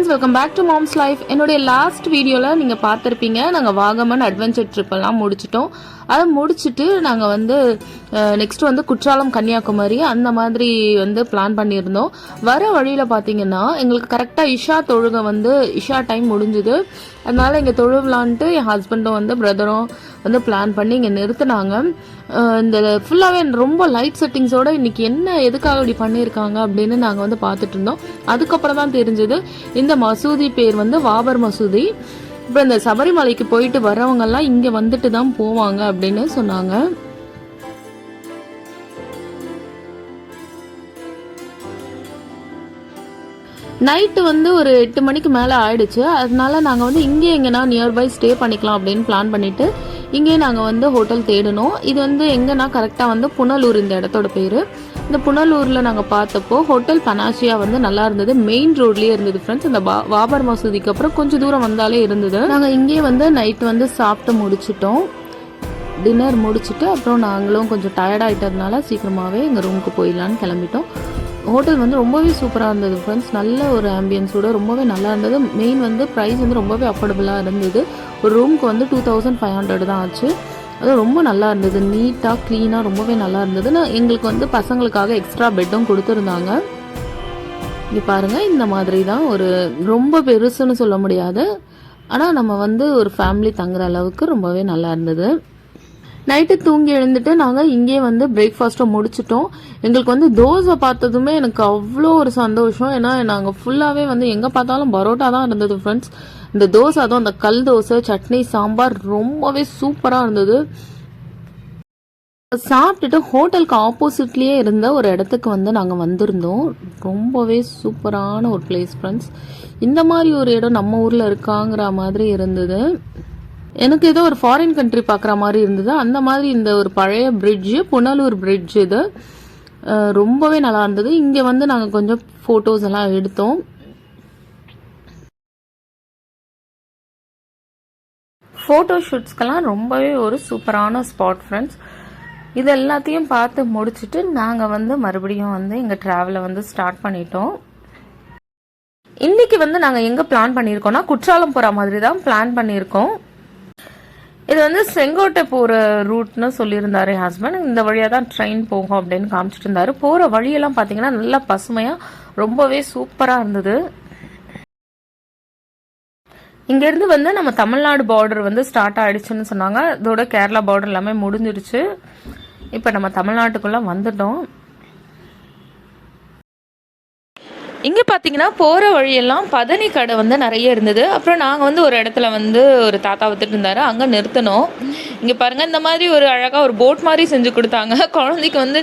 Friends, welcome back to mom's life. என்னுடைய last வீடியோவில் நீங்கள் பார்த்துருப்பீங்க, நாங்கள் வாகமன் அட்வென்ச்சர் ட்ரிப்பெல்லாம் முடிச்சிட்டோம். அதை முடிச்சுட்டு நாங்கள் வந்து நெக்ஸ்ட் வந்து குற்றாலம், கன்னியாகுமரி அந்த மாதிரி வந்து பிளான் பண்ணியிருந்தோம். வர வழியில் பார்த்தீங்கன்னா எங்களுக்கு கரெக்டாக இஷா டைம் முடிஞ்சுது. அதனால் இங்கே தொழுவிலான்ட்டு என் ஹஸ்பண்டும் வந்து பிரதரும் வந்து பிளான் பண்ணி இங்கே நிறுத்தினாங்க. இந்த ஃபுல்லாகவே ரொம்ப லைட் செட்டிங்ஸோடு இன்றைக்கி எதுக்காக இப்படி பண்ணியிருக்காங்க அப்படின்னு நாங்கள் வந்து பார்த்துட்டு இருந்தோம். அதுக்கப்புறம் தான் தெரிஞ்சது இந்த மசூதி பேர் வந்து வாபர் மசூதி. இப்போ இந்த சபரிமலைக்கு போயிட்டு வரவங்கெல்லாம் இங்கே வந்துட்டு தான் போவாங்க அப்படின்னு சொன்னாங்க. நைட்டு வந்து ஒரு 8 மணிக்கு மேலே ஆயிடுச்சு. அதனால நாங்கள் வந்து இங்கே எங்கன்னா நியர்பை ஸ்டே பண்ணிக்கலாம் அப்படின்னு பிளான் பண்ணிவிட்டு இங்கே நாங்கள் வந்து ஹோட்டல் தேடினோம். இது வந்து எங்கன்னா கரெக்டாக வந்து புனலூர் இந்த இடத்தோட பேர். இந்த புனலூரில் நாங்கள் பார்த்தப்போ ஹோட்டல் பனாசியா வந்து நல்லா இருந்தது. மெயின் ரோட்லேயே இருந்தது ஃப்ரெண்ட்ஸ். இந்த வாபர் மசூதிக்கு அப்புறம் கொஞ்சம் தூரம் வந்தாலே இருந்தது. நாங்கள் இங்கே வந்து நைட்டு வந்து சாப்பிட்டு முடிச்சிட்டோம். டின்னர் முடிச்சுட்டு அப்புறம் நாங்களும் கொஞ்சம் டயர்டாகிட்டதுனால சீக்கிரமாகவே எங்கள் ரூமுக்கு போயிடலான்னு கிளம்பிட்டோம். ஹோட்டல் வந்து ரொம்பவே சூப்பராக இருந்தது ஃப்ரெண்ட்ஸ். நல்ல ஒரு ஆம்பியன்ஸோட ரொம்பவே நல்லா இருந்தது. மெயின் வந்து ப்ரைஸ் வந்து ரொம்பவே அஃபோர்டபுளாக இருந்தது. ஒரு ரூமுக்கு வந்து 2500 தான் ஆச்சு. அது ரொம்ப நல்லா இருந்தது. நீட்டாக க்ளீனாக ரொம்பவே நல்லா இருந்தது. எங்களுக்கு வந்து பசங்களுக்காக எக்ஸ்ட்ரா பெட்டும் கொடுத்துருந்தாங்க. இங்கே பாருங்கள், இந்த மாதிரி தான். ஒரு ரொம்ப பெருசுன்னு சொல்ல முடியாது, ஆனால் நம்ம வந்து ஒரு ஃபேமிலி தங்குற அளவுக்கு ரொம்பவே நல்லா இருந்தது. நைட்டு தூங்கி எழுந்துட்டு நாங்கள் இங்கே வந்து பிரேக்ஃபாஸ்ட்டை முடிச்சிட்டோம். எங்களுக்கு வந்து தோசை பார்த்ததுமே எனக்கு அவ்வளோ ஒரு சந்தோஷம். ஏன்னா நாங்கள் ஃபுல்லாகவே வந்து எங்கே பார்த்தாலும் பரோட்டா தான் இருந்தது ஃப்ரெண்ட்ஸ். இந்த தோசை, அதுவும் அந்த கல் தோசை, சட்னி, சாம்பார் ரொம்பவே சூப்பராக இருந்தது. சாப்பிட்டுட்டு ஹோட்டலுக்கு ஆப்போசிட்லேயே இருந்த ஒரு இடத்துக்கு வந்து நாங்கள் வந்திருந்தோம். ரொம்பவே சூப்பரான ஒரு பிளேஸ் ஃப்ரெண்ட்ஸ். இந்த மாதிரி ஒரு இடம் நம்ம ஊரில் இருக்காங்கிற மாதிரி இருந்தது. எனக்கு ஏதோ ஒரு ஃபாரின் கண்ட்ரி பார்க்குற மாதிரி இருந்தது. அந்த மாதிரி இந்த ஒரு பழைய பிரிட்ஜு, புனலூர் பிரிட்ஜ், இது ரொம்பவே நல்லா இருந்தது. இங்கே வந்து நாங்கள் கொஞ்சம் ஃபோட்டோஸ் எல்லாம் எடுத்தோம். ஃபோட்டோ ஷூட்ஸ்க்கெல்லாம் ரொம்பவே ஒரு சூப்பரான ஸ்பாட் ஃப்ரெண்ட்ஸ். இது எல்லாத்தையும் பார்த்து முடிச்சுட்டு நாங்கள் வந்து மறுபடியும் வந்து எங்கள் ட்ராவலை வந்து ஸ்டார்ட் பண்ணிட்டோம். இன்றைக்கி வந்து நாங்கள் எங்கே பிளான் பண்ணியிருக்கோம்னா குற்றாலம் போகிற மாதிரி தான் பிளான் பண்ணியிருக்கோம். இது வந்து செங்கோட்டை போகிற ரூட்னு சொல்லியிருந்தாரு என் ஹஸ்பண்ட். இந்த வழியாக தான் ட்ரெயின் போகும் அப்படின்னு காமிச்சிட்டு இருந்தாரு. போகிற வழியெல்லாம் பார்த்தீங்கன்னா நல்லா பசுமையாக ரொம்பவே சூப்பராக இருந்தது. இங்கேருந்து வந்து நம்ம தமிழ்நாடு பார்டர் வந்து ஸ்டார்ட் ஆகிடுச்சுன்னு சொன்னாங்க. இதோட கேரளா பார்டர் எல்லாமே முடிஞ்சிடுச்சு. இப்போ நம்ம தமிழ்நாட்டுக்குள்ளே வந்துட்டோம். இங்கே பார்த்தீங்கன்னா போகிற வழியெல்லாம் பதனி கடை வந்து நிறைய இருந்தது. அப்புறம் நாங்கள் வந்து ஒரு இடத்துல வந்து ஒரு தாத்தா வித்துட்டு இருந்தார், அங்கே நிறுத்தினோம். இங்கே பாருங்கள், இந்த மாதிரி ஒரு அழகாக ஒரு போட் மாதிரி செஞ்சு கொடுத்தாங்க. குழந்தைக்கு வந்து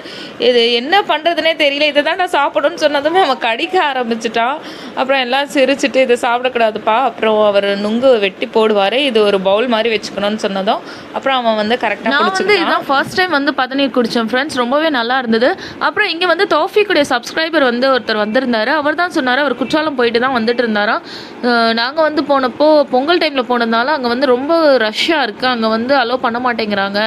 இது என்ன பண்ணுறதுனே தெரியல. இதை தான் நான் சாப்பிடணும்னு சொன்னதுமே அவன் கடிக்க ஆரம்பிச்சிட்டான். அப்புறம் எல்லாம் சிரிச்சுட்டு இதை சாப்பிடக்கூடாதுப்பா, அப்புறம் அவர் நுங்கு வெட்டி போடுவார், இது ஒரு பவுல் மாதிரி வச்சுக்கணும்னு சொன்னதும் அப்புறம் அவன் வந்து கரெக்டாக குடிச்சிட்டு. இதுதான் ஃபர்ஸ்ட் டைம் வந்து பதநீர் குடித்தேன் ஃப்ரெண்ட்ஸ். ரொம்பவே நல்லா இருந்தது. அப்புறம் இங்கே வந்து தோஃபிக்குடைய சப்ஸ்கிரைபர் வந்து ஒருத்தர் வந்திருந்தார். அவர் தான் சொன்னார், அவர் குற்றாலம் போயிட்டு தான் வந்துட்டு இருந்தாராம். நாங்கள் வந்து போனப்போ பொங்கல் டைமில் போனதுனால அங்கே வந்து ரொம்ப ரஷ்ஷாக இருக்குது. அங்கே வந்து அலோவ் பண்ண மாட்டேங்கிறாங்க,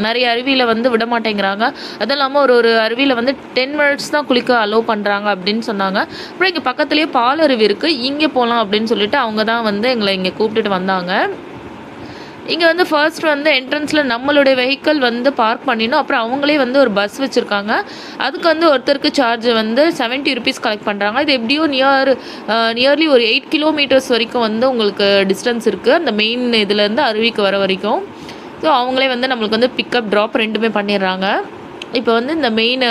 நிறைய அருவியில் வந்து விட மாட்டேங்கிறாங்க. அதுவும் இல்லாமல் ஒரு அருவியில் வந்து 10 மினிட்ஸ் தான் குளிக்க அலோவ் பண்ணுறாங்க அப்படின்னு சொன்னாங்க. அப்புறம் இங்கே பக்கத்துலேயே பால் அருவி இருக்குது, இங்கே போகலாம் அப்படின்னு சொல்லிட்டு அவங்க தான் வந்து எங்களை இங்கே கூப்பிட்டுட்டு வந்தாங்க. இங்கே வந்து ஃபர்ஸ்ட் வந்து என்ட்ரன்ஸில் நம்மளுடைய வெஹிக்கிள் வந்து பார்க் பண்ணிடணும். அப்புறம் அவங்களே வந்து ஒரு பஸ் வச்சுருக்காங்க. அதுக்கு வந்து ஒருத்தருக்கு சார்ஜ் வந்து 70 ருபீஸ் கலெக்ட் பண்ணுறாங்க. இது எப்படியோ நியர்லி ஒரு 8 கிலோமீட்டர்ஸ் வரைக்கும் வந்து உங்களுக்கு டிஸ்டன்ஸ் இருக்குது அந்த மெயின் இதுலேருந்து அருவிக்கு வர வரைக்கும். ஸோ அவங்களே வந்து நம்மளுக்கு வந்து பிக்கப் ட்ராப் ரெண்டுமே பண்ணிடுறாங்க. இப்போ வந்து இந்த மெயின்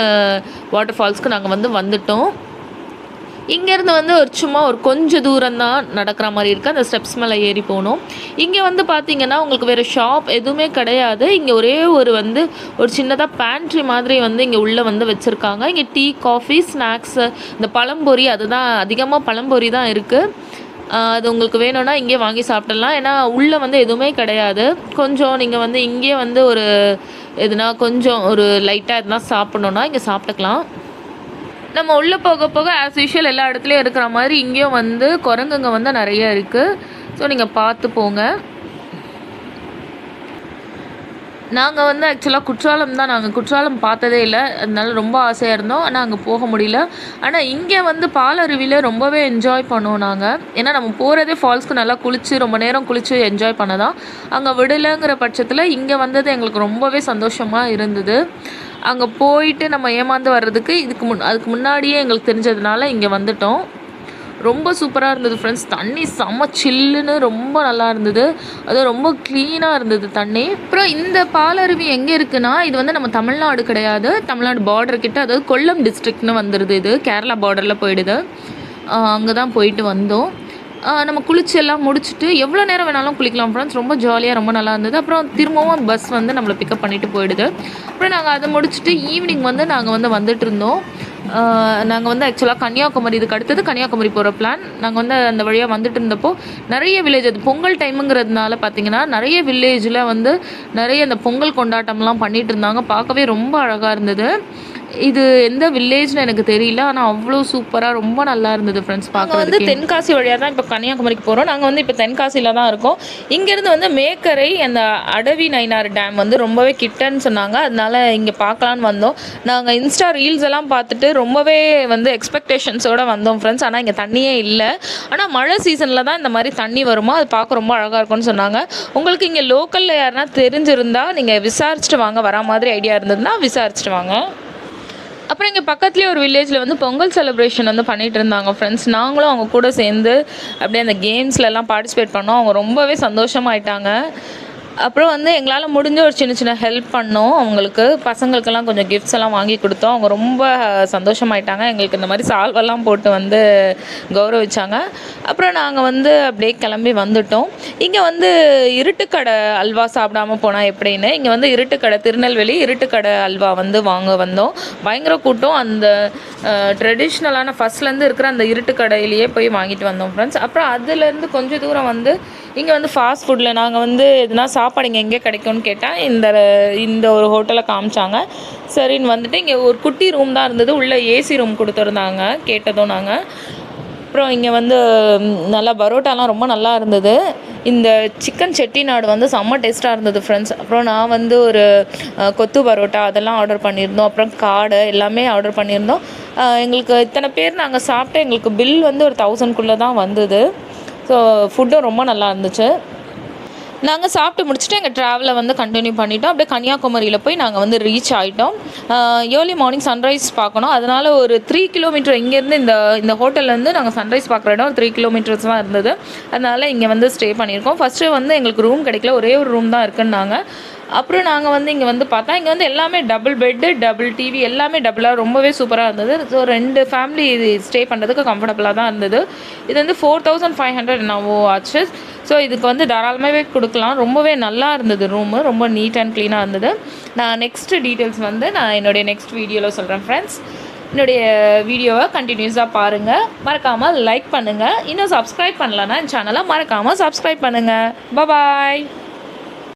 வாட்டர் ஃபால்ஸ்க்கு நாங்கள் வந்து வந்துட்டோம். இங்கேருந்து வந்து சும்மா ஒரு கொஞ்சம் தூரம் தான் நடக்கிற மாதிரி இருக்குது. அந்த ஸ்டெப்ஸ் மேலே ஏறி போகணும். இங்கே வந்து பார்த்தீங்கன்னா உங்களுக்கு வேறு ஷாப் எதுவுமே கிடையாது. இங்கே ஒரே ஒரு சின்னதாக பேண்ட்ரி மாதிரி வந்து இங்கே உள்ளே வந்து வச்சுருக்காங்க. இங்கே டீ, காஃபி, ஸ்நாக்ஸு, இந்த பழம்பொரி, அதுதான் அதிகமாக பழம்பொரி தான் இருக்குது. அது உங்களுக்கு வேணும்னா இங்கே வாங்கி சாப்பிடலாம். ஏன்னா உள்ளே வந்து எதுவுமே கிடையாது. கொஞ்சம் நீங்கள் வந்து இங்கே வந்து கொஞ்சம் ஒரு லைட்டாக எதுனா சாப்பிட்ணுன்னா இங்கே சாப்பிட்டுக்கலாம். நம்ம உள்ளே போக போக ஆஸ் யூஷுவல் எல்லா இடத்துலையும் இருக்கிற மாதிரி இங்கேயும் வந்து குரங்குங்க வந்து நிறைய இருக்குது. ஸோ நீங்கள் பார்த்து போங்க. நாங்கள் வந்து ஆக்சுவலாக குற்றாலம் தான், நாங்கள் குற்றாலம் பார்த்ததே இல்லை, அதனால ரொம்ப ஆசையாக இருந்தோம். ஆனால் அங்கே போக முடியல. ஆனால் இங்கே வந்து பாலருவியில் ரொம்பவே என்ஜாய் பண்ணுவோம் நாங்கள். ஏன்னா நம்ம போகிறதே ஃபால்ஸ்க்கு நல்லா குளித்து ரொம்ப நேரம் குளித்து என்ஜாய் பண்ண தான். அங்கே விடலைங்கிற பட்சத்தில் இங்கே வந்தது எங்களுக்கு ரொம்பவே சந்தோஷமாக இருந்தது. அங்கே போயிட்டு நம்ம ஏமாந்து வர்றதுக்கு அதுக்கு முன்னாடியே எங்களுக்கு தெரிஞ்சதுனால இங்கே வந்துட்டோம். ரொம்ப சூப்பராக இருந்தது ஃப்ரெண்ட்ஸ். தண்ணி செம்ம சில்லுன்னு ரொம்ப நல்லா இருந்தது. அது ரொம்ப க்ளீனாக இருந்தது தண்ணி. அப்புறம் இந்த பாலருவி எங்கே இருக்குன்னா, இது வந்து நம்ம தமிழ்நாடு கிடையாது, தமிழ்நாடு பார்டர் கிட்ட, அதாவது கொல்லம் டிஸ்ட்ரிக்ட்னு வந்துடுது. இது கேரளா பார்டரில் போயிடுது. அங்கே தான் போயிட்டு வந்தோம். நம்ம குளிச்சு எல்லாம் முடிச்சுட்டு எவ்வளோ நேரம் வேணாலும் குளிக்கலாம் ஃப்ரெண்ட்ஸ். ரொம்ப ஜாலியாக ரொம்ப நல்லா இருந்தது. அப்புறம் திரும்பவும் பஸ் வந்து நம்மளை பிக்கப் பண்ணிட்டு போயிடுது. அப்புறம் நாங்கள் அதை முடிச்சுட்டு ஈவினிங் வந்து நாங்கள் வந்துட்டு இருந்தோம். நாங்கள் வந்து ஆக்சுவலாக கன்னியாகுமரி, இதுக்கு அடுத்தது கன்னியாகுமரி போகிற பிளான். நாங்கள் வந்து அந்த வழியாக வந்துட்டு இருந்தப்போ நிறைய வில்லேஜ், அது பொங்கல் டைமுங்கிறதுனால பார்த்திங்கன்னா நிறைய வில்லேஜில் வந்து நிறைய அந்த பொங்கல் கொண்டாட்டம்லாம் பண்ணிகிட்டு இருந்தாங்க. பார்க்கவே ரொம்ப அழகாக இருந்தது. இது எந்த வில்லேஜ்னு எனக்கு தெரியல, ஆனால் அவ்வளோ சூப்பராக ரொம்ப நல்லா இருந்தது ஃப்ரெண்ட்ஸ். பார்க்க வந்து தென்காசி வழியாக தான் இப்போ கன்னியாகுமரிக்கு போகிறோம். நாங்கள் வந்து இப்போ தென்காசியில் தான் இருக்கோம். இங்கேருந்து வந்து மேக்கரை அந்த அடவி நயினார் டேம் வந்து ரொம்பவே கிட்டன்னு சொன்னாங்க, அதனால இங்கே பார்க்கலான்னு வந்தோம். நாங்கள் இன்ஸ்டா ரீல்ஸ் எல்லாம் பார்த்துட்டு ரொம்பவே வந்து எக்ஸ்பெக்டேஷன்ஸோடு வந்தோம் ஃப்ரெண்ட்ஸ். ஆனால் இங்கே தண்ணியே இல்லை. ஆனால் மழை சீசனில் தான் இந்த மாதிரி தண்ணி வருமா, அது பார்க்க ரொம்ப அழகாக இருக்கும்னு சொன்னாங்க. உங்களுக்கு இங்கே லோக்கலில் யாருன்னா தெரிஞ்சிருந்தால் நீங்கள் விசாரிச்சுட்டு வாங்க, வரா மாதிரி ஐடியா இருந்ததுன்னா விசாரிச்சுட்டு வாங்க. அப்புறம் இங்கே பக்கத்துலேயே ஒரு வில்லேஜில் வந்து பொங்கல் செலிப்ரேஷன் வந்து பண்ணிகிட்டு இருந்தாங்க ஃப்ரெண்ட்ஸ். நாங்களும் அவங்க கூட சேர்ந்து அப்படியே அந்த கேம்ஸ்லலாம் பார்ட்டிசிபேட் பண்ணோம். அவங்க ரொம்பவே சந்தோஷமாயிட்டாங்க. அப்புறம் வந்து எங்களால் முடிஞ்ச ஒரு சின்ன சின்ன ஹெல்ப் பண்ணோம். அவங்களுக்கு பசங்களுக்கெல்லாம் கொஞ்சம் கிஃப்ட்ஸ் எல்லாம் வாங்கி கொடுத்தோம். அவங்க ரொம்ப சந்தோஷமாயிட்டாங்க. எங்களுக்கு இந்த மாதிரி சால்வெல்லாம் போட்டு வந்து கௌரவிச்சாங்க. அப்புறம் நாங்கள் வந்து அப்படியே கிளம்பி வந்துட்டோம். இங்கே வந்து இருட்டுக்கடை அல்வா சாப்பிடாமல் போனால் எப்படின்னு, இங்கே வந்து இருட்டுக்கடை, திருநெல்வேலி இருட்டுக்கடை அல்வா வந்து வாங்க வந்தோம். பயங்கர கூட்டம். அந்த ட்ரெடிஷ்னலான ஃபஸ்ட்லேருந்து இருக்கிற அந்த இருட்டுக்கடையிலேயே போய் வாங்கிட்டு வந்தோம் ஃப்ரெண்ட்ஸ். அப்புறம் அதுலேருந்து கொஞ்சம் தூரம் வந்து இங்கே வந்து ஃபாஸ்ட் ஃபுட்டில் நாங்கள் வந்து எதுனா சாப்பாடு இங்கே எங்கே கிடைக்கும்னு கேட்டால் இந்த ஒரு ஹோட்டலை காமிச்சாங்க. சரின்னு வந்துட்டு இங்கே ஒரு குட்டி ரூம் தான் இருந்தது, உள்ளே ஏசி ரூம் கொடுத்துருந்தாங்க கேட்டதும் நாங்கள். அப்புறம் இங்கே வந்து நல்லா பரோட்டாலாம் ரொம்ப நல்லா இருந்தது. இந்த சிக்கன் செட்டிநாடு வந்து செம்ம டேஸ்ட்டாக இருந்தது ஃப்ரெண்ட்ஸ். அப்புறம் நான் வந்து ஒரு கொத்து பரோட்டா அதெல்லாம் ஆர்டர் பண்ணியிருந்தோம். அப்புறம் காடை எல்லாமே ஆர்டர் பண்ணியிருந்தோம். எங்களுக்கு இத்தனை பேர் நாங்கள் சாப்பிட்டு எங்களுக்கு பில் வந்து ஒரு 1000க்குள்ளே தான் வந்தது. ஸோ ஃபுட்டும் ரொம்ப நல்லா இருந்துச்சு. நாங்கள் சாப்பிட்டு முடிச்சுட்டு எங்கள் ட்ராவலை வந்து கண்டினியூ பண்ணிவிட்டோம். அப்படியே கன்னியாகுமரியில் போய் நாங்கள் வந்து ரீச் ஆகிட்டோம். ஏர்லி மார்னிங் சன்ரைஸ் பார்க்கணும், அதனால் ஒரு 3 கிலோமீட்டர் இங்கேருந்து இந்த ஹோட்டல்லேருந்து நாங்கள் சன்ரைஸ் பார்க்குற இடம் 3 கிலோமீட்டர்ஸ் தான் இருந்தது. அதனால் இங்கே வந்து ஸ்டே பண்ணியிருக்கோம். ஃபஸ்ட்டு வந்து எங்களுக்கு ரூம் கிடைக்கல, ஒரே ஒரு ரூம் தான் இருக்குன்னாங்க. அப்புறம் நாங்கள் வந்து இங்கே வந்து பார்த்தா இங்கே வந்து எல்லாமே டபுள் பெட்டு, டபுள் டிவி, எல்லாமே டபுளாக ரொம்பவே சூப்பராக இருந்தது. ஸோ 2 ஃபேமிலி இது ஸ்டே பண்ணுறதுக்கு கம்ஃபர்டபுளாக தான் இருந்தது. இது வந்து 4500 என்னவோ ஆச்சு. ஸோ இதுக்கு வந்து தாராளமாகவே கொடுக்கலாம். ரொம்பவே நல்லா இருந்தது ரூமு, ரொம்ப நீட் அண்ட் க்ளீனாக இருந்தது. நான் நெக்ஸ்ட்டு டீட்டெயில்ஸ் வந்து நான் என்னுடைய நெக்ஸ்ட் வீடியோவில் சொல்கிறேன் ஃப்ரெண்ட்ஸ். என்னுடைய வீடியோவை கண்டினியூஸாக பாருங்கள், மறக்காமல் லைக் பண்ணுங்கள். இன்னும் சப்ஸ்கிரைப் பண்ணலன்னா என் சேனலை மறக்காமல் சப்ஸ்கிரைப் பண்ணுங்கள். பாய்.